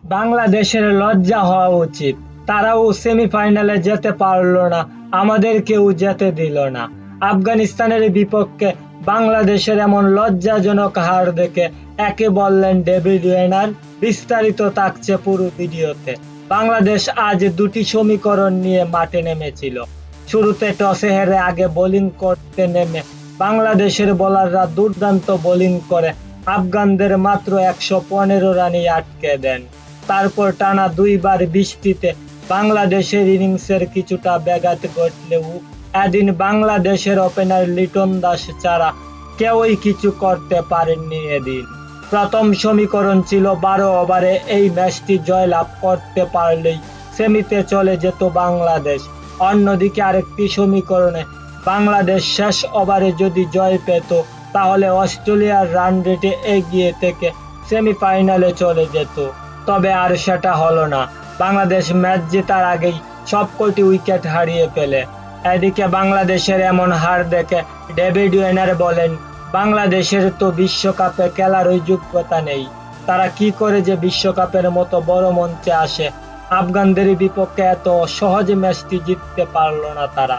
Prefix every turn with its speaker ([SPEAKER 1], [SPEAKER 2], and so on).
[SPEAKER 1] বাংলাদেশের লজ্জা হওয়া উচিত। তারাও সেমিফাইনালে যেতে পারলো না, আমাদেরকেও যেতে দিল না। আফগানিস্তানের বিপক্ষে বাংলাদেশের এমন লজ্জাজনক হার দেখে একে বললেন ডেভিড ওয়ার্নার। বিস্তারিত থাকছে পুরো ভিডিওতে। বাংলাদেশ আজ দুটি সমীকরণ নিয়ে মাঠে নেমেছিল। শুরুতে টসে হেরে আগে বোলিং করতে নেমে বাংলাদেশের বোলাররা দুর্দান্ত বোলিং করে আফগানদের মাত্র ১১৫ রানেই আটকে দেন। তারপর টানা দুইবার বৃষ্টিতে বাংলাদেশের ইনিংসের কিছুটা ব্যাঘাত ঘটলেও এদিন বাংলাদেশের ওপেনার লিটন দাস ছাড়া কেউই কিছু করতে পারেননি। এদিন প্রথম সমীকরণ ছিল ১২ ওভারে এই ম্যাচটি জয়লাভ করতে পারলেই সেমিতে চলে যেত বাংলাদেশ। অন্যদিকে আরেকটি সমীকরণে বাংলাদেশ শেষ ওভারে যদি জয় পেত তাহলে অস্ট্রেলিয়ার রান রেটে এগিয়ে থেকে সেমিফাইনালে চলে যেত। তবে আর সেটা হলো না। বাংলাদেশ ম্যাচ জেতার আগেই সবকটি উইকেট হারিয়ে ফেলে। এদিকে বাংলাদেশের এমন হার দেখে ডেভিড ওয়ার্নার বলেন, বাংলাদেশের তো বিশ্বকাপে খেলারই যোগ্যতা নেই। তারা কি করে যে বিশ্বকাপের মতো বড় মঞ্চে আসে? আফগানদের বিপক্ষে এত সহজে ম্যাচটি জিততে পারল না তারা।